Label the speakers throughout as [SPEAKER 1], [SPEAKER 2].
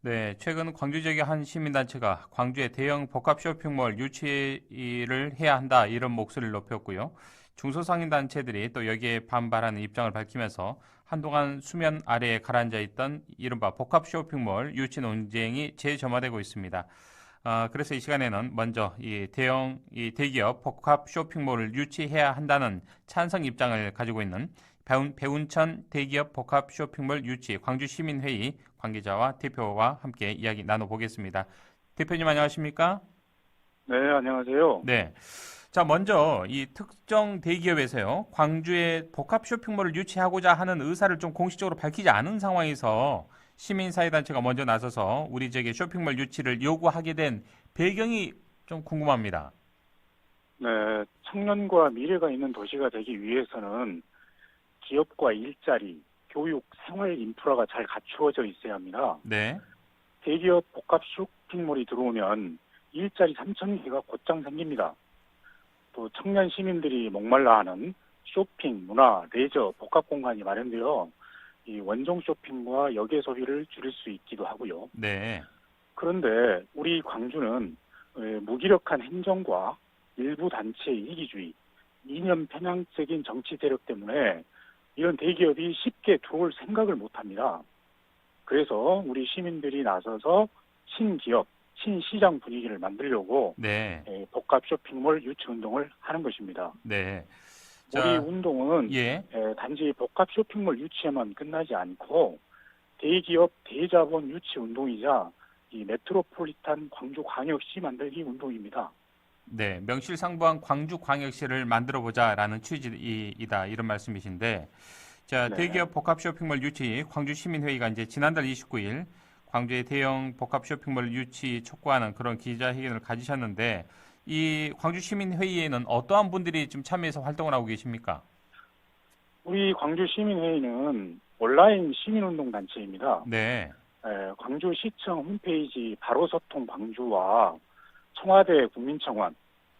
[SPEAKER 1] 네, 최근 광주 지역의 한 시민단체가 광주의 대형 복합 쇼핑몰 유치를 해야 한다 이런 목소리를 높였고요. 중소상인단체들이 또 여기에 반발하는 입장을 밝히면서 한동안 수면 아래에 가라앉아 있던 이른바 복합 쇼핑몰 유치 논쟁이 재점화되고 있습니다. 그래서 이 시간에는 먼저 이 대기업 복합 쇼핑몰을 유치해야 한다는 찬성 입장을 가지고 있는 배운천 대기업 복합 쇼핑몰 유치 광주시민회의 관계자와 대표와 함께 이야기 나눠보겠습니다. 대표님 안녕하십니까?
[SPEAKER 2] 네, 안녕하세요.
[SPEAKER 1] 네. 자, 먼저 이 특정 대기업에서요, 광주에 복합 쇼핑몰을 유치하고자 하는 의사를 좀 공식적으로 밝히지 않은 상황에서 시민사회단체가 먼저 나서서 우리 지역의 쇼핑몰 유치를 요구하게 된 배경이 좀 궁금합니다.
[SPEAKER 2] 네, 청년과 미래가 있는 도시가 되기 위해서는 기업과 일자리, 교육, 생활 인프라가 잘 갖추어져 있어야 합니다.
[SPEAKER 1] 네.
[SPEAKER 2] 대기업 복합 쇼핑몰이 들어오면 일자리 3천 개가 곧장 생깁니다. 또 청년 시민들이 목말라 하는 쇼핑, 문화, 레저, 복합 공간이 마련되어 이 원종 쇼핑과 역외 소비를 줄일 수 있기도 하고요.
[SPEAKER 1] 네.
[SPEAKER 2] 그런데 우리 광주는 무기력한 행정과 일부 단체의 이기주의, 이념 편향적인 정치 세력 때문에 이런 대기업이 쉽게 들어올 생각을 못합니다. 그래서 우리 시민들이 나서서 신기업, 신시장 분위기를 만들려고
[SPEAKER 1] 네.
[SPEAKER 2] 복합 쇼핑몰 유치 운동을 하는 것입니다.
[SPEAKER 1] 네.
[SPEAKER 2] 우리
[SPEAKER 1] 자,
[SPEAKER 2] 운동은
[SPEAKER 1] 예.
[SPEAKER 2] 단지 복합 쇼핑몰 유치에만 끝나지 않고 대기업 대자본 유치 운동이자 이 메트로폴리탄 광주광역시 만들기 운동입니다.
[SPEAKER 1] 네, 명실상부한 광주광역시를 만들어보자라는 취지이다 이런 말씀이신데, 자,
[SPEAKER 2] 네.
[SPEAKER 1] 대기업 복합 쇼핑몰 유치 광주시민회의가 이제 지난달 29일 광주의 대형 복합 쇼핑몰 유치 촉구하는 그런 기자회견을 가지셨는데, 이 광주시민회의에는 어떠한 분들이 좀 참여해서 활동을 하고 계십니까?
[SPEAKER 2] 우리 광주시민회의는 온라인 시민운동 단체입니다.
[SPEAKER 1] 네,
[SPEAKER 2] 광주시청 홈페이지 바로소통 광주와 청와대 국민청원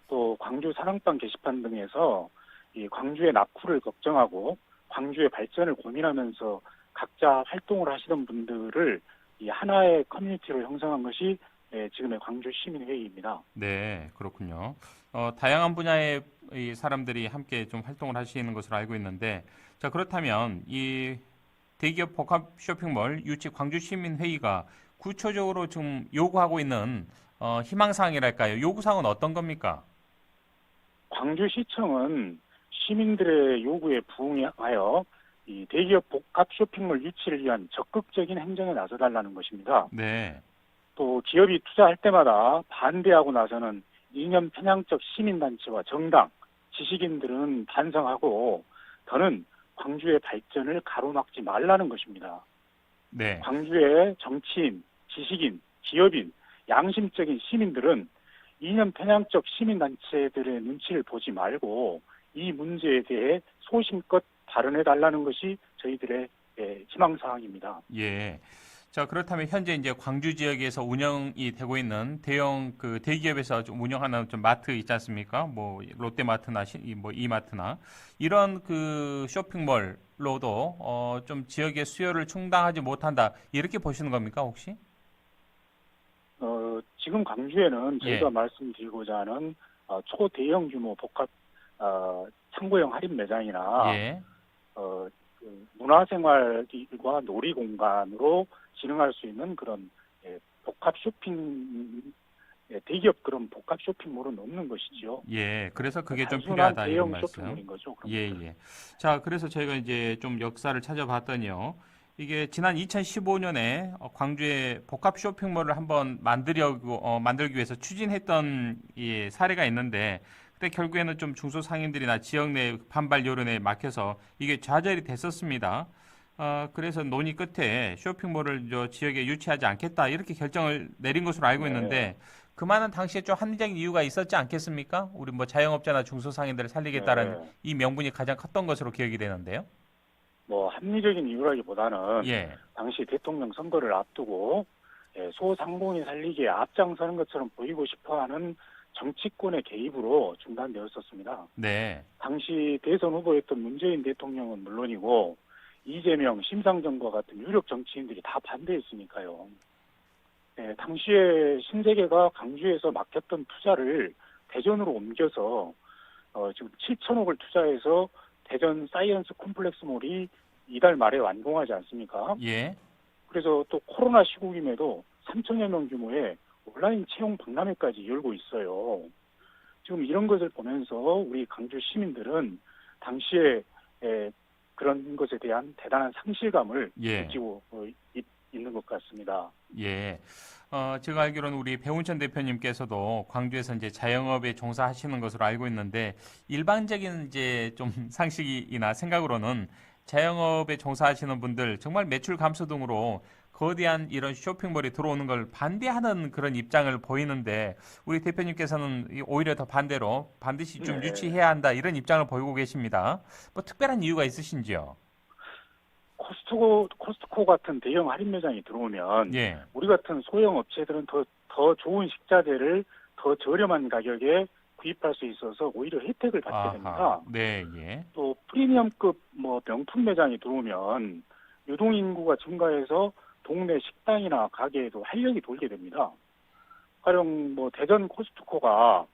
[SPEAKER 2] 또 광주 사랑방 게시판 등에서 이 광주의 낙후를 걱정하고 광주의 발전을 고민하면서 각자 활동을 하시던 분들을 이 하나의 커뮤니티로 형성한 것이 지금의 광주 시민회의입니다.
[SPEAKER 1] 네, 그렇군요. 다양한 분야의 이 사람들이 함께 좀 활동을 하시는 것으로 알고 있는데, 자, 그렇다면 이 대기업 복합 쇼핑몰 유치 광주시민회의가 구체적으로 좀 요구하고 있는 희망사항이랄까요? 요구사항은 어떤 겁니까?
[SPEAKER 2] 광주시청은 시민들의 요구에 부응하여 이 대기업 복합 쇼핑몰 유치를 위한 적극적인 행정에 나서달라는 것입니다.
[SPEAKER 1] 네,
[SPEAKER 2] 또 기업이 투자할 때마다 반대하고 나서는 이념 편향적 시민단체와 정당, 지식인들은 반성하고 더는 광주의 발전을 가로막지 말라는 것입니다.
[SPEAKER 1] 네,
[SPEAKER 2] 광주의 정치인, 지식인, 기업인, 양심적인 시민들은 이념 편향적 시민단체들의 눈치를 보지 말고 이 문제에 대해 소신껏 발언해달라는 것이 저희들의 희망사항입니다.
[SPEAKER 1] 예. 자, 그렇다면 현재 이제 광주 지역에서 운영이 되고 있는 대형 그 대기업에서 좀 운영하는 좀 마트 있지 않습니까? 뭐 롯데마트나 뭐 이마트나 이런 그 쇼핑몰로도 좀 지역의 수요를 충당하지 못한다 이렇게 보시는 겁니까 혹시?
[SPEAKER 2] 지금 광주에는
[SPEAKER 1] 예,
[SPEAKER 2] 저희가 말씀드리고자 하는 초대형 규모 복합 창고형 할인 매장이나
[SPEAKER 1] 예,
[SPEAKER 2] 문화생활과 놀이공간으로 진흥할 수 있는 그런 복합 쇼핑 대기업 그런 복합 쇼핑몰은 없는 것이지요.
[SPEAKER 1] 예. 그래서 그게 좀
[SPEAKER 2] 단순한
[SPEAKER 1] 필요하다 이런
[SPEAKER 2] 대형
[SPEAKER 1] 말씀.
[SPEAKER 2] 쇼핑몰인 거죠. 그런
[SPEAKER 1] 예,
[SPEAKER 2] 것들은.
[SPEAKER 1] 예. 자, 그래서 저희가 이제 좀 역사를 찾아봤더니요. 이게 지난 2015년에 광주에 복합 쇼핑몰을 한번 만들기 위해서 추진했던 이 사례가 있는데, 그때 결국에는 좀 중소상인들이나 지역 내 반발 여론에 막혀서 이게 좌절이 됐었습니다. 그래서 논의 끝에 쇼핑몰을 저 지역에 유치하지 않겠다 이렇게 결정을 내린 것으로 알고
[SPEAKER 2] 네,
[SPEAKER 1] 있는데, 그만한 당시에 좀 합리적인 이유가 있었지 않겠습니까? 우리 뭐 자영업자나 중소상인들을 살리겠다는
[SPEAKER 2] 네.
[SPEAKER 1] 이 명분이 가장 컸던 것으로 기억이 되는데요.
[SPEAKER 2] 뭐 합리적인 이유라기보다는
[SPEAKER 1] 예.
[SPEAKER 2] 당시 대통령 선거를 앞두고 소상공인 살리기에 앞장서는 것처럼 보이고 싶어하는 정치권의 개입으로 중단되었었습니다.
[SPEAKER 1] 네.
[SPEAKER 2] 당시 대선 후보였던 문재인 대통령은 물론이고 이재명, 심상정과 같은 유력 정치인들이 다 반대했으니까요. 당시에 신세계가 광주에서 막혔던 투자를 대전으로 옮겨서 지금 7천억을 투자해서 대전 사이언스 콤플렉스몰이 이달 말에 완공하지 않습니까?
[SPEAKER 1] 예.
[SPEAKER 2] 그래서 또 코로나 시국임에도 3천여 명 규모의 온라인 채용 박람회까지 열고 있어요. 지금 이런 것을 보면서 우리 광주 시민들은 당시에 그런 것에 대한 대단한 상실감을
[SPEAKER 1] 예.
[SPEAKER 2] 느끼고 있는 것 같습니다.
[SPEAKER 1] 예. 제가 알기로는 우리 배운천 대표님께서도 광주에서 이제 자영업에 종사하시는 것으로 알고 있는데 일반적인 이제 좀 상식이나 생각으로는 자영업에 종사하시는 분들 정말 매출 감소 등으로 거대한 이런 쇼핑몰이 들어오는 걸 반대하는 그런 입장을 보이는데 우리 대표님께서는 오히려 더 반대로 반드시 좀
[SPEAKER 2] 네.
[SPEAKER 1] 유치해야 한다 이런 입장을 보이고 계십니다. 뭐 특별한 이유가 있으신지요?
[SPEAKER 2] 코스트코 같은 대형 할인 매장이 들어오면
[SPEAKER 1] 예.
[SPEAKER 2] 우리 같은 소형 업체들은 더 좋은 식자재를 더 저렴한 가격에 구입할 수 있어서 오히려 혜택을 받게 됩니다.
[SPEAKER 1] 네, 예.
[SPEAKER 2] 또 프리미엄급 명품 매장이 들어오면 유동 인구가 증가해서 동네 식당이나 가게에도 활력이 돌게 됩니다. 가령 대전 코스트코가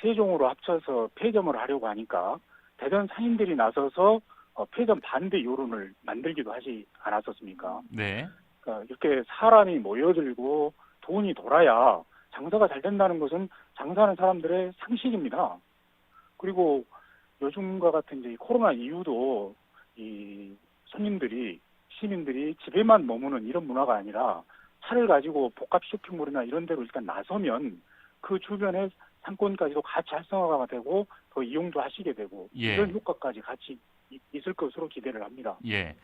[SPEAKER 2] 세종으로 합쳐서 폐점을 하려고 하니까 대전 상인들이 나서서 폐점 반대 여론을 만들기도 하지 않았었습니까?
[SPEAKER 1] 네.
[SPEAKER 2] 그러니까 이렇게 사람이 모여들고 돈이 돌아야 장사가 잘 된다는 것은 장사하는 사람들의 상식입니다. 그리고 요즘과 같은 이제 코로나 이후도 이 시민들이 집에만 머무는 이런 문화가 아니라 차를 가지고 복합 쇼핑몰이나 이런 데로 일단 나서면 그 주변에 상권까지도 같이 활성화가 되고 더 이용도 하시게 되고
[SPEAKER 1] 예.
[SPEAKER 2] 이런 효과까지 같이 있을 것으로 기대를 합니다.
[SPEAKER 1] 예.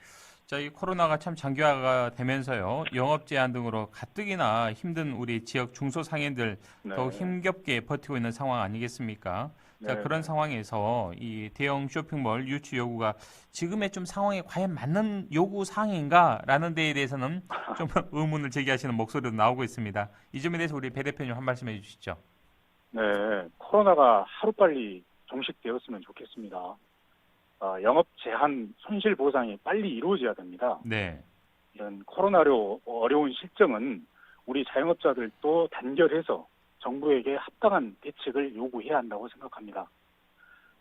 [SPEAKER 1] 자, 이 코로나가 참 장기화가 되면서요. 영업 제한 등으로 가뜩이나 힘든 우리 지역 중소상인들
[SPEAKER 2] 네.
[SPEAKER 1] 더욱 힘겹게 버티고 있는 상황 아니겠습니까? 자,
[SPEAKER 2] 네.
[SPEAKER 1] 그런 상황에서 이 대형 쇼핑몰 유치 요구가 지금의 좀 상황에 과연 맞는 요구 사항인가라는 데에 대해서는 좀 의문을 제기하시는 목소리도 나오고 있습니다. 이 점에 대해서 우리 배 대표님 한 말씀 해주시죠.
[SPEAKER 2] 네, 코로나가 하루빨리 종식되었으면 좋겠습니다. 영업 제한 손실 보상이 빨리 이루어져야 됩니다.
[SPEAKER 1] 네.
[SPEAKER 2] 이런 코로나로 어려운 실정은 우리 자영업자들도 단결해서 정부에게 합당한 대책을 요구해야 한다고 생각합니다.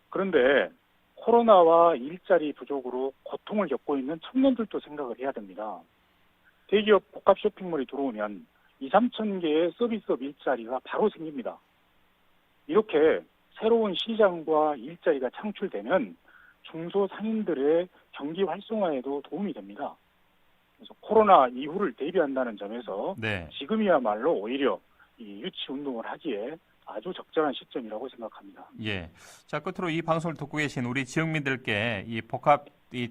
[SPEAKER 2] 그런데 코로나와 일자리 부족으로 고통을 겪고 있는 청년들도 생각을 해야 됩니다. 대기업 복합 쇼핑몰이 들어오면 2, 3천 개의 서비스업 일자리가 바로 생깁니다. 이렇게 새로운 시장과 일자리가 창출되면 중소상인들의 경기 활성화에도 도움이 됩니다. 그래서 코로나 이후를 대비한다는 점에서
[SPEAKER 1] 네.
[SPEAKER 2] 지금이야말로 오히려 이 유치 운동을 하기에 아주 적절한 시점이라고 생각합니다.
[SPEAKER 1] 예. 자, 끝으로 이 방송을 듣고 계신 우리 지역민들께 이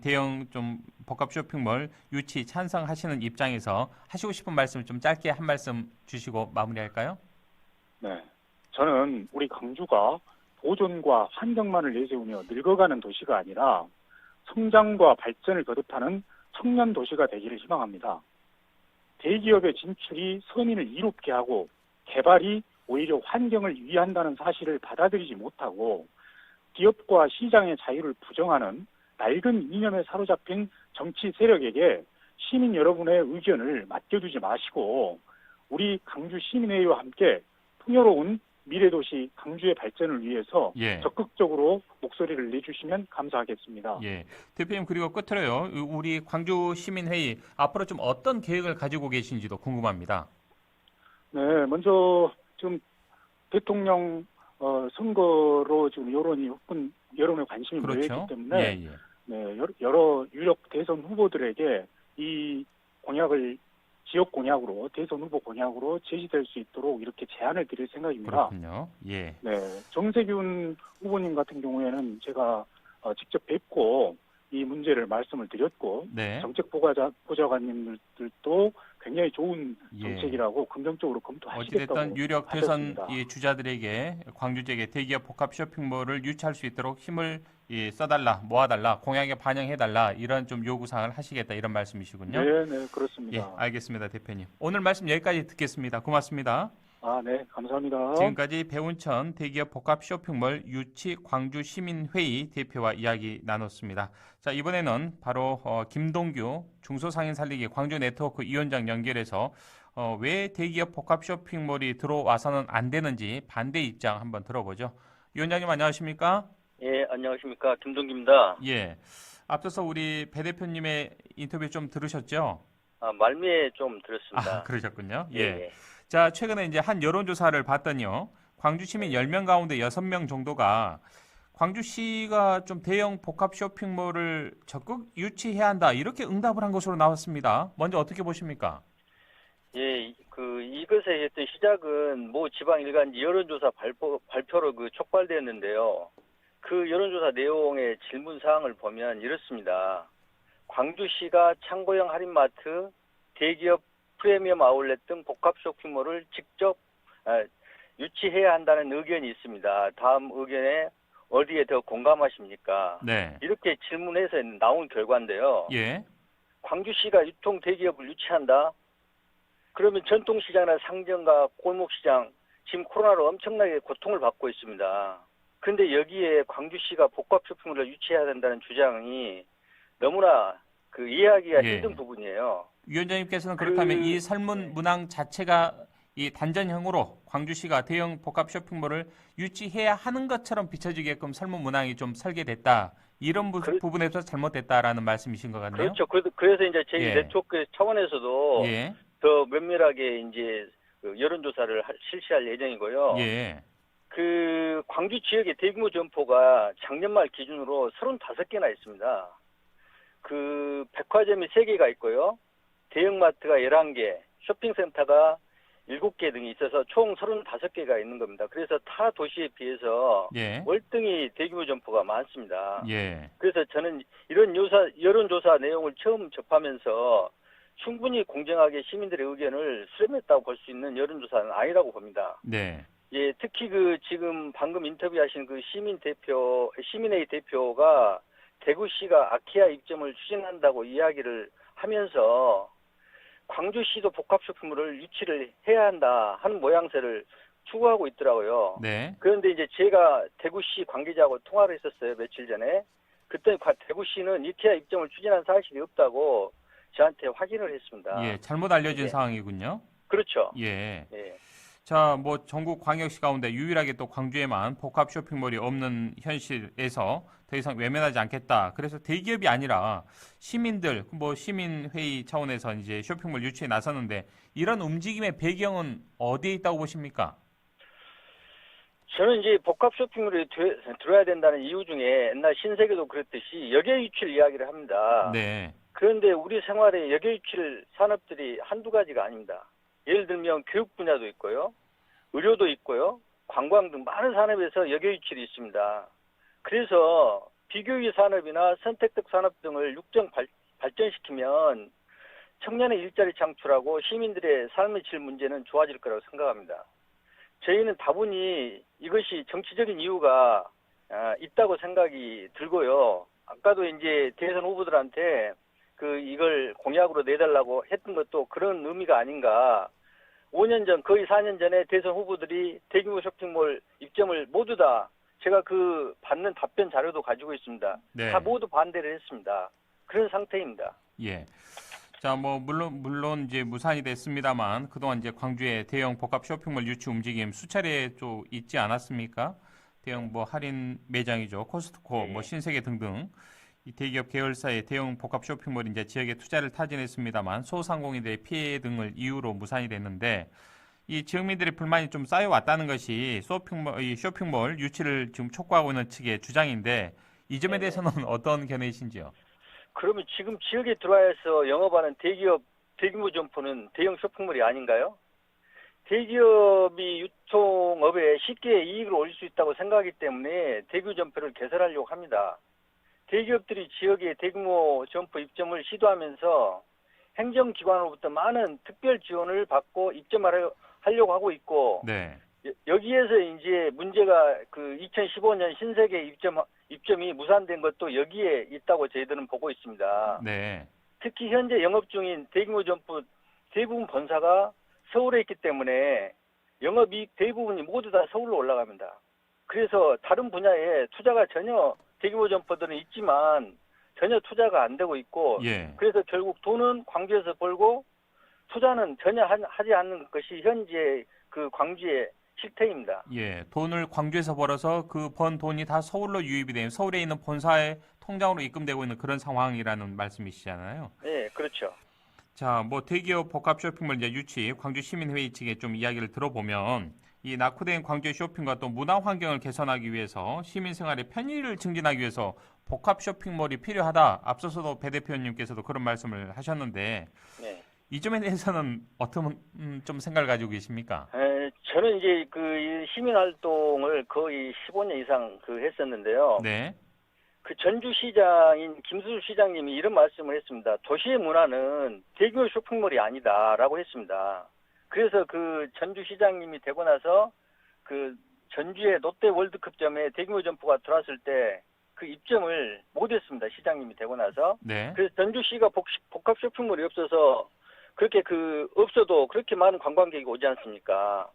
[SPEAKER 1] 대형 좀 복합 쇼핑몰 유치 찬성하시는 입장에서 하시고 싶은 말씀 좀 짧게 한 말씀 주시고 마무리할까요?
[SPEAKER 2] 네. 저는 우리 광주가 보존과 환경만을 내세우며 늙어가는 도시가 아니라 성장과 발전을 거듭하는 청년 도시가 되기를 희망합니다. 대기업의 진출이 서민을 이롭게 하고 개발이 오히려 환경을 위한다는 사실을 받아들이지 못하고 기업과 시장의 자유를 부정하는 낡은 이념에 사로잡힌 정치 세력에게 시민 여러분의 의견을 맡겨두지 마시고 우리 광주 시민회의와 함께 풍요로운 미래도시 광주의 발전을 위해서
[SPEAKER 1] 예.
[SPEAKER 2] 적극적으로 목소리를 내주시면 감사하겠습니다.
[SPEAKER 1] 예. 대표님 그리고 끝으로요. 우리 광주 시민회의 앞으로 좀 어떤 계획을 가지고 계신지도 궁금합니다.
[SPEAKER 2] 네, 먼저 지금 대통령 선거로 지금 여론의 관심이 모여있기
[SPEAKER 1] 그렇죠.
[SPEAKER 2] 때문에
[SPEAKER 1] 예, 예.
[SPEAKER 2] 네, 여러 유력 대선 후보들에게 이 공약을 지역 공약으로 대선 후보 공약으로 제시될 수 있도록 이렇게 제안을 드릴 생각입니다.
[SPEAKER 1] 그렇군요. 예.
[SPEAKER 2] 네, 정세균 후보님 같은 경우에는 제가 직접 뵙고 이 문제를 말씀을 드렸고
[SPEAKER 1] 네.
[SPEAKER 2] 정책 보좌관님들도 굉장히 좋은 정책이라고 긍정적으로 검토하시겠다고
[SPEAKER 1] 어찌됐든 유력 대선
[SPEAKER 2] 하셨습니다.
[SPEAKER 1] 이 주자들에게 광주 지역의 대기업 복합 쇼핑몰을 유치할 수 있도록 힘을 써달라, 모아달라, 공약에 반영해달라 이런 좀 요구사항을 하시겠다 이런 말씀이시군요.
[SPEAKER 2] 네, 네, 그렇습니다.
[SPEAKER 1] 예, 알겠습니다, 대표님. 오늘 말씀 여기까지 듣겠습니다. 고맙습니다.
[SPEAKER 2] 네, 감사합니다.
[SPEAKER 1] 지금까지 배운천 대기업 복합 쇼핑몰 유치 광주 시민회의 대표와 이야기 나눴습니다. 자, 이번에는 바로 김동규 중소상인 살리기 광주 네트워크 위원장 연결해서 왜 대기업 복합 쇼핑몰이 들어와서는 안 되는지 반대 입장 한번 들어보죠. 위원장님 안녕하십니까?
[SPEAKER 3] 예, 안녕하십니까. 김동기입니다.
[SPEAKER 1] 예. 앞서서 우리 배 대표님의 인터뷰 좀 들으셨죠?
[SPEAKER 3] 말미에 좀
[SPEAKER 1] 아,
[SPEAKER 3] 들었습니다.
[SPEAKER 1] 그러셨군요.
[SPEAKER 3] 예,
[SPEAKER 1] 예.
[SPEAKER 3] 예.
[SPEAKER 1] 자, 최근에 이제 한 여론조사를 봤더니요. 광주 시민 10명 가운데 6명 정도가 광주시가 좀 대형 복합 쇼핑몰을 적극 유치해야 한다. 이렇게 응답을 한 것으로 나왔습니다. 먼저 어떻게 보십니까?
[SPEAKER 3] 예, 이것의 어떤 시작은 모 지방 일간 여론조사 발표로 촉발되었는데요. 그 여론조사 내용의 질문 사항을 보면 이렇습니다. 광주시가 창고형 할인마트, 대기업 프리미엄 아울렛 등 복합 쇼핑몰을 직접 유치해야 한다는 의견이 있습니다. 다음 의견에 어디에 더 공감하십니까?
[SPEAKER 1] 네.
[SPEAKER 3] 이렇게 질문해서 나온 결과인데요.
[SPEAKER 1] 예.
[SPEAKER 3] 광주시가 유통 대기업을 유치한다? 그러면 전통시장이나 상점과 골목시장, 지금 코로나로 엄청나게 고통을 받고 있습니다. 그런데 여기에 광주시가 복합 쇼핑몰을 유치해야 된다는 주장이 너무나 이해하기가
[SPEAKER 1] 예.
[SPEAKER 3] 힘든 부분이에요.
[SPEAKER 1] 위원장님께서는 그렇다면 이 설문 문항 자체가 이 단전형으로 광주시가 대형 복합 쇼핑몰을 유치해야 하는 것처럼 비춰지게끔 설문 문항이 좀 설계됐다. 이런 부분에서 잘못됐다라는 말씀이신 것 같네요.
[SPEAKER 3] 그렇죠. 그래서 이제 저희
[SPEAKER 1] 예.
[SPEAKER 3] 네트워크 차원에서도
[SPEAKER 1] 예.
[SPEAKER 3] 더 면밀하게 이제 여론조사를 실시할 예정이고요.
[SPEAKER 1] 예.
[SPEAKER 3] 광주 지역의 대규모 점포가 작년 말 기준으로 35개나 있습니다. 백화점이 3개가 있고요. 대형마트가 11개, 쇼핑센터가 7개 등이 있어서 총 35개가 있는 겁니다. 그래서 타 도시에 비해서
[SPEAKER 1] 예.
[SPEAKER 3] 월등히 대규모 점포가 많습니다.
[SPEAKER 1] 예.
[SPEAKER 3] 그래서 저는 이런 여론조사 내용을 처음 접하면서 충분히 공정하게 시민들의 의견을 수렴했다고 볼 수 있는 여론조사는 아니라고 봅니다.
[SPEAKER 1] 네.
[SPEAKER 3] 예, 특히 지금 방금 인터뷰하신 시민회의 대표가 대구시가 아키아 입점을 추진한다고 이야기를 하면서 광주시도 복합 쇼핑몰을 유치를 해야 한다 하는 모양새를 추구하고 있더라고요.
[SPEAKER 1] 네.
[SPEAKER 3] 그런데 이제 제가 대구시 관계자하고 통화를 했었어요, 며칠 전에. 그때 대구시는 아키아 입점을 추진한 사실이 없다고 저한테 확인을 했습니다.
[SPEAKER 1] 예, 잘못 알려진
[SPEAKER 3] 예.
[SPEAKER 1] 상황이군요.
[SPEAKER 3] 그렇죠.
[SPEAKER 1] 예.
[SPEAKER 3] 예.
[SPEAKER 1] 자, 뭐 전국 광역시 가운데 유일하게 또 광주에만 복합 쇼핑몰이 없는 현실에서 더 이상 외면하지 않겠다. 그래서 대기업이 아니라 시민들, 뭐 시민회의 차원에서 이제 쇼핑몰 유치에 나섰는데 이런 움직임의 배경은 어디에 있다고 보십니까?
[SPEAKER 3] 저는 이제 복합 쇼핑몰이 들어야 된다는 이유 중에 옛날 신세계도 그랬듯이 역외 유출 이야기를 합니다.
[SPEAKER 1] 네.
[SPEAKER 3] 그런데 우리 생활에 역외 유출 산업들이 한두 가지가 아닙니다. 예를 들면 교육 분야도 있고요. 의료도 있고요. 관광 등 많은 산업에서 역외 유출이 있습니다. 그래서 비교육 산업이나 선택적 산업 등을 발전시키면 청년의 일자리 창출하고 시민들의 삶의 질 문제는 좋아질 거라고 생각합니다. 저희는 다분히 이것이 정치적인 이유가 있다고 생각이 들고요. 아까도 이제 대선 후보들한테 이걸 공약으로 내달라고 했던 것도 그런 의미가 아닌가. 5년 전, 거의 4년 전에 대선 후보들이 대규모 쇼핑몰 입점을 모두 다 제가 받는 답변 자료도 가지고 있습니다.
[SPEAKER 1] 네.
[SPEAKER 3] 다 모두 반대를 했습니다. 그런 상태입니다.
[SPEAKER 1] 예. 자, 뭐 물론 이제 무산이 됐습니다만 그동안 이제 광주의 대형 복합 쇼핑몰 유치 움직임 수차례 좀 있지 않았습니까? 대형 뭐 할인 매장이죠. 코스트코, 뭐 신세계 등등 이 대기업 계열사의 대형 복합 쇼핑몰이 이제 지역에 투자를 타진했습니다만 소상공인들의 피해 등을 이유로 무산이 됐는데 이 지역민들의 불만이 좀 쌓여왔다는 것이 이 쇼핑몰 유치를 지금 촉구하고 있는 측의 주장인데 이 점에 대해서는 어떤 견해이신지요?
[SPEAKER 3] 그러면 지금 지역에 들어와서 영업하는 대규모 점포는 대형 쇼핑몰이 아닌가요? 대기업이 유통업에 쉽게 이익을 올릴 수 있다고 생각하기 때문에 대규모 점포를 개설하려고 합니다. 대기업들이 지역에 대규모 점포 입점을 시도하면서 행정기관으로부터 많은 특별 지원을 받고 입점을 하려고 하고 있고,
[SPEAKER 1] 네.
[SPEAKER 3] 여기에서 이제 문제가 2015년 신세계 입점이 무산된 것도 여기에 있다고 저희들은 보고 있습니다.
[SPEAKER 1] 네.
[SPEAKER 3] 특히 현재 영업 중인 대규모 점포 대부분 본사가 서울에 있기 때문에 영업이익 대부분이 모두 다 서울로 올라갑니다. 그래서 다른 분야에 투자가 전혀 대규모 점포들은 있지만 전혀 투자가 안 되고 있고,
[SPEAKER 1] 예.
[SPEAKER 3] 그래서 결국 돈은 광주에서 벌고 투자는 전혀 하지 않는 것이 현재 그 광주의 실태입니다.
[SPEAKER 1] 예, 돈을 광주에서 벌어서 그 번 돈이 다 서울로 유입이 되면 서울에 있는 본사의 통장으로 입금되고 있는 그런 상황이라는 말씀이시잖아요.
[SPEAKER 3] 네, 그렇죠.
[SPEAKER 1] 자, 뭐 대기업 복합 쇼핑몰 이제 유치 광주 시민회의 측에 좀 이야기를 들어보면 이 낙후된 광주의 쇼핑과 또 문화 환경을 개선하기 위해서 시민 생활의 편의를 증진하기 위해서 복합 쇼핑몰이 필요하다. 앞서서도 배 대표님께서도 그런 말씀을 하셨는데
[SPEAKER 3] 네.
[SPEAKER 1] 이 점에 대해서는 어떤 좀 생각을 가지고 계십니까?
[SPEAKER 3] 저는 이제 그 시민 활동을 거의 15년 이상 했었는데요.
[SPEAKER 1] 네,
[SPEAKER 3] 그 전주시장인 김수주 시장님이 이런 말씀을 했습니다. 도시의 문화는 대규모 쇼핑몰이 아니다라고 했습니다. 그래서 그 전주시장님이 되고 나서 그 전주의 롯데 월드컵점에 대규모 점포가 들어왔을 때 그 입점을 못했습니다. 시장님이 되고 나서.
[SPEAKER 1] 네,
[SPEAKER 3] 그래서 전주시가 복합 쇼핑몰이 없어서 그렇게 없어도 그렇게 많은 관광객이 오지 않습니까?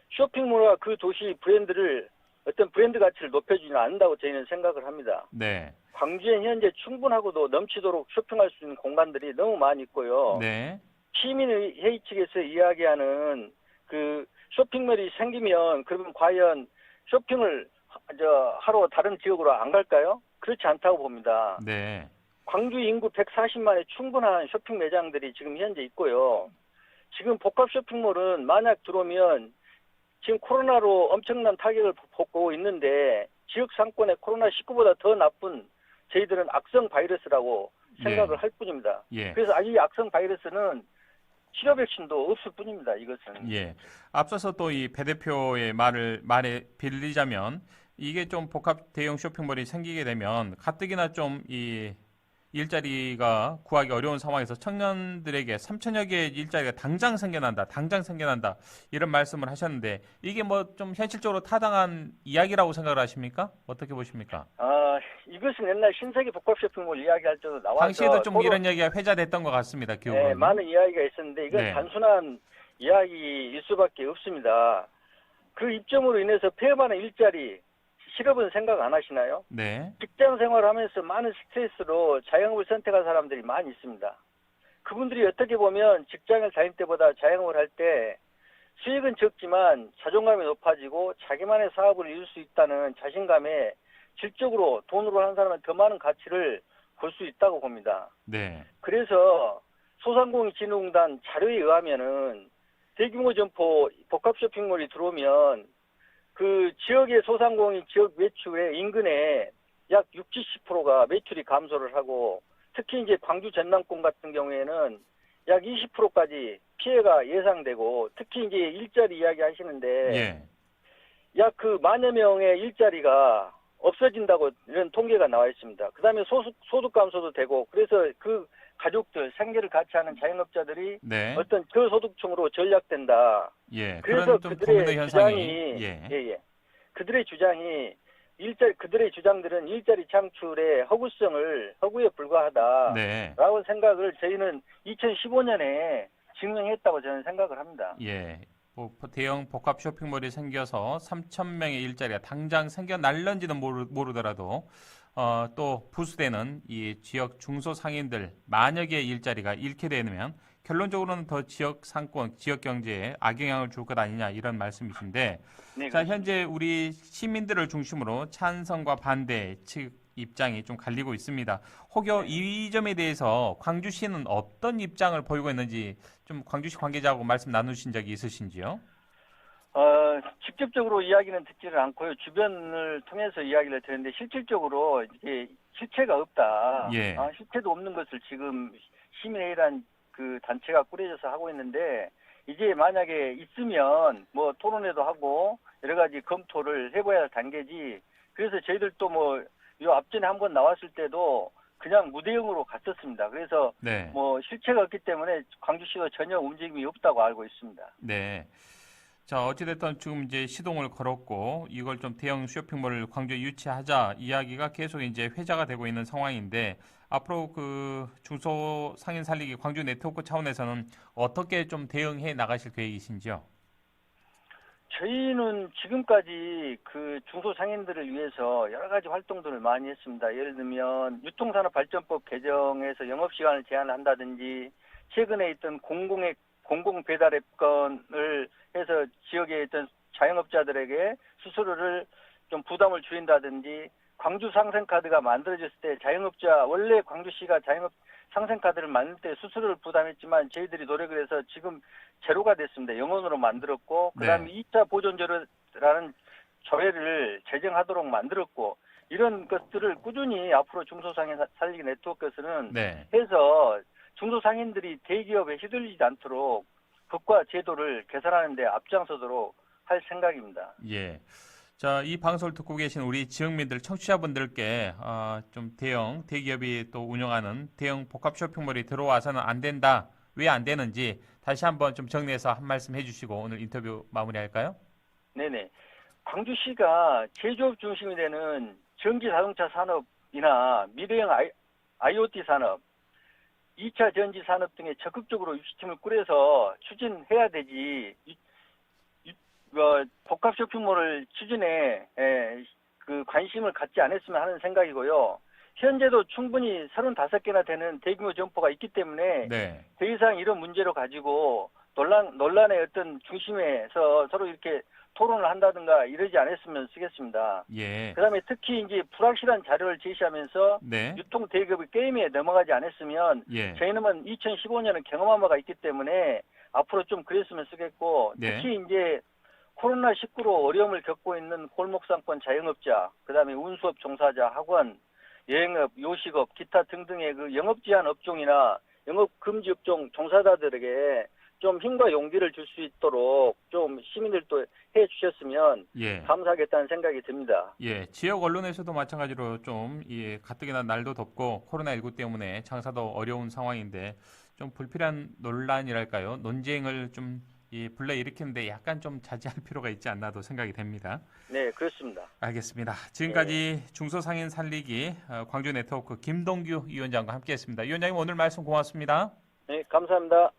[SPEAKER 3] 쇼핑몰과 그 도시 브랜드를 어떤 브랜드 가치를 높여주지는 않는다고 저희는 생각을 합니다.
[SPEAKER 1] 네,
[SPEAKER 3] 광주엔 현재 충분하고도 넘치도록 쇼핑할 수 있는 공간들이 너무 많이 있고요.
[SPEAKER 1] 네,
[SPEAKER 3] 시민회의 측에서 이야기하는 그 쇼핑몰이 생기면 그러면 과연 쇼핑을 하러 다른 지역으로 안 갈까요? 그렇지 않다고 봅니다.
[SPEAKER 1] 네,
[SPEAKER 3] 광주 인구 140만에 충분한 쇼핑 매장들이 지금 현재 있고요. 지금 복합 쇼핑몰은 만약 들어오면 지금 코로나로 엄청난 타격을 받고 있는데 지역 상권의 코로나19보다 더 나쁜 저희들은 악성 바이러스라고 생각을 할 뿐입니다.
[SPEAKER 1] 예.
[SPEAKER 3] 그래서 이 악성 바이러스는 치료 백신도 없을 뿐입니다. 이것은.
[SPEAKER 1] 예. 앞서서 또 이 배 대표의 말에 빌리자면 이게 좀 복합 대형 쇼핑몰이 생기게 되면 가뜩이나 좀 이 일자리가 구하기 어려운 상황에서 청년들에게 3천여 개의 일자리가 당장 생겨난다. 이런 말씀을 하셨는데 이게 뭐 좀 현실적으로 타당한 이야기라고 생각을 하십니까? 어떻게 보십니까?
[SPEAKER 3] 이것은 옛날 신세계 복합 쇼핑몰 이야기할 때도 나와서
[SPEAKER 1] 당시에도 좀 이런 이야기가 회자됐던 것 같습니다. 기억으로는.
[SPEAKER 3] 네, 많은 이야기가 있었는데 이건
[SPEAKER 1] 네.
[SPEAKER 3] 단순한 이야기일 수밖에 없습니다. 그 입점으로 인해서 폐업하는 일자리 실업은 생각 안 하시나요?
[SPEAKER 1] 네.
[SPEAKER 3] 직장 생활하면서 많은 스트레스로 자영업을 선택한 사람들이 많이 있습니다. 그분들이 어떻게 보면 직장을 다닐 때보다 자영업을 할 때 수익은 적지만 자존감이 높아지고 자기만의 사업을 이룰 수 있다는 자신감에 질적으로 돈으로 하는 사람은 더 많은 가치를 볼 수 있다고 봅니다.
[SPEAKER 1] 네.
[SPEAKER 3] 그래서 소상공인진흥공단 자료에 의하면은 대규모 점포 복합 쇼핑몰이 들어오면 그 지역의 소상공인 지역 매출의 인근에 약 60, 70%가 매출이 감소를 하고 특히 이제 광주 전남권 같은 경우에는 약 20%까지 피해가 예상되고 특히 이제 일자리 이야기 하시는데
[SPEAKER 1] 예.
[SPEAKER 3] 약 그 만여 명의 일자리가 없어진다고 이런 통계가 나와 있습니다. 그다음에 소득 감소도 되고 그래서 그 가족들 생계를 같이 하는 자영업자들이
[SPEAKER 1] 네.
[SPEAKER 3] 어떤 저소득층으로 전락된다.
[SPEAKER 1] 예.
[SPEAKER 3] 그래서
[SPEAKER 1] 그런 좀 도미노 현상이
[SPEAKER 3] 그들의 주장이 그들의 주장들은 일자리 창출의 허구에 불과하다라고
[SPEAKER 1] 네.
[SPEAKER 3] 생각을 저희는 2015년에 증명했다고 저는 생각을 합니다.
[SPEAKER 1] 예. 뭐 대형 복합 쇼핑몰이 생겨서 3,000명의 일자리가 당장 생겨날런지는 모르더라도 또 부수되는 이 지역 중소상인들 만여 개의 일자리가 잃게 되면 결론적으로는 더 지역 상권, 지역 경제에 악영향을 줄 것 아니냐 이런 말씀이신데
[SPEAKER 3] 네,
[SPEAKER 1] 자 현재 우리 시민들을 중심으로 찬성과 반대 측 입장이 좀 갈리고 있습니다. 혹여 이 점에 대해서 광주시는 어떤 입장을 보이고 있는지 좀 광주시 관계자하고 말씀 나누신 적이 있으신지요?
[SPEAKER 3] 직접적으로 이야기는 듣지를 않고요. 주변을 통해서 이야기를 듣는데 실질적으로 이게 실체가 없다.
[SPEAKER 1] 예.
[SPEAKER 3] 실체도 없는 것을 지금 시민회의란 그 단체가 꾸려져서 하고 있는데 이게 만약에 있으면 뭐 토론회도 하고 여러 가지 검토를 해봐야 할 단계지. 그래서 저희들도 뭐 요 앞전에 한번 나왔을 때도 그냥 무대형으로 갔었습니다. 그래서
[SPEAKER 1] 네.
[SPEAKER 3] 뭐 실체가 없기 때문에 광주시가 전혀 움직임이 없다고 알고 있습니다.
[SPEAKER 1] 네. 자, 어찌됐든 지금 이제 시동을 걸었고 이걸 좀 대형 쇼핑몰을 광주에 유치하자 이야기가 계속 이제 회자가 되고 있는 상황인데 앞으로 그 중소상인 살리기 광주 네트워크 차원에서는 어떻게 좀 대응해 나가실 계획이신지요?
[SPEAKER 3] 저희는 지금까지 그 중소상인들을 위해서 여러 가지 활동들을 많이 했습니다. 예를 들면 유통산업발전법 개정에서 영업시간을 제한한다든지 최근에 있던 공공의 공공 배달앱건을 해서 지역에 있던 자영업자들에게 수수료를 좀 부담을 줄인다든지, 광주 상생카드가 만들어졌을 때 자영업자, 원래 광주시가 자영업 상생카드를 만들 때 수수료를 부담했지만 저희들이 노력을 해서 지금 제로가 됐습니다. 0원으로 만들었고, 그다음에
[SPEAKER 1] 네.
[SPEAKER 3] 2차 보존제로라는 조례를 제정하도록 만들었고, 이런 것들을 꾸준히 앞으로 중소상인 살리기 네트워크에서는
[SPEAKER 1] 네.
[SPEAKER 3] 해서 중소상인들이 대기업에 휘둘리지 않도록 법과 제도를 개선하는 데 앞장서도록 할 생각입니다.
[SPEAKER 1] 예. 자, 이 방송을 듣고 계신 우리 지역민들, 청취자분들께 좀 대기업이 또 운영하는 대형 복합 쇼핑몰이 들어와서는 안 된다. 왜 안 되는지 다시 한번 좀 정리해서 한 말씀 해주시고 오늘 인터뷰 마무리할까요?
[SPEAKER 3] 네네. 광주시가 제조업 중심이 되는 전기 자동차 산업이나 미래형 IoT 산업, 2차 전지 산업 등에 적극적으로 유치팀을 꾸려서 추진해야 되지, 복합 쇼핑몰을 추진에 그 관심을 갖지 않았으면 하는 생각이고요. 현재도 충분히 35개나 되는 대규모 점포가 있기 때문에
[SPEAKER 1] 네.
[SPEAKER 3] 더 이상 이런 문제로 가지고 논란의 어떤 중심에서 서로 이렇게 토론을 한다든가 이러지 않았으면 쓰겠습니다.
[SPEAKER 1] 예.
[SPEAKER 3] 그다음에 특히 이제 불확실한 자료를 제시하면서
[SPEAKER 1] 네.
[SPEAKER 3] 유통 대기업이 게임에 넘어가지 않았으면
[SPEAKER 1] 예.
[SPEAKER 3] 저희는 2015년은 경험한 바가 있기 때문에 앞으로 좀 그랬으면 쓰겠고,
[SPEAKER 1] 네.
[SPEAKER 3] 특히 이제 코로나19로 어려움을 겪고 있는 골목상권 자영업자, 그다음에 운수업 종사자, 학원, 여행업, 요식업, 기타 등등의 그 영업 제한 업종이나 영업 금지 업종 종사자들에게 좀 힘과 용기를 줄 수 있도록 좀 시민들도 해 주셨으면
[SPEAKER 1] 예.
[SPEAKER 3] 감사하겠다는 생각이 듭니다.
[SPEAKER 1] 예. 지역 언론에서도 마찬가지로 좀 가뜩이나 날도 덥고 코로나19 때문에 장사도 어려운 상황인데 좀 불필요한 논란이랄까요? 논쟁을 좀 불러일으키는데 약간 좀 자제할 필요가 있지 않나도 생각이 됩니다.
[SPEAKER 3] 네, 그렇습니다.
[SPEAKER 1] 알겠습니다. 지금까지 중소상인 살리기 광주 네트워크 김동규 위원장과 함께했습니다. 위원장님 오늘 말씀 고맙습니다.
[SPEAKER 3] 네, 감사합니다.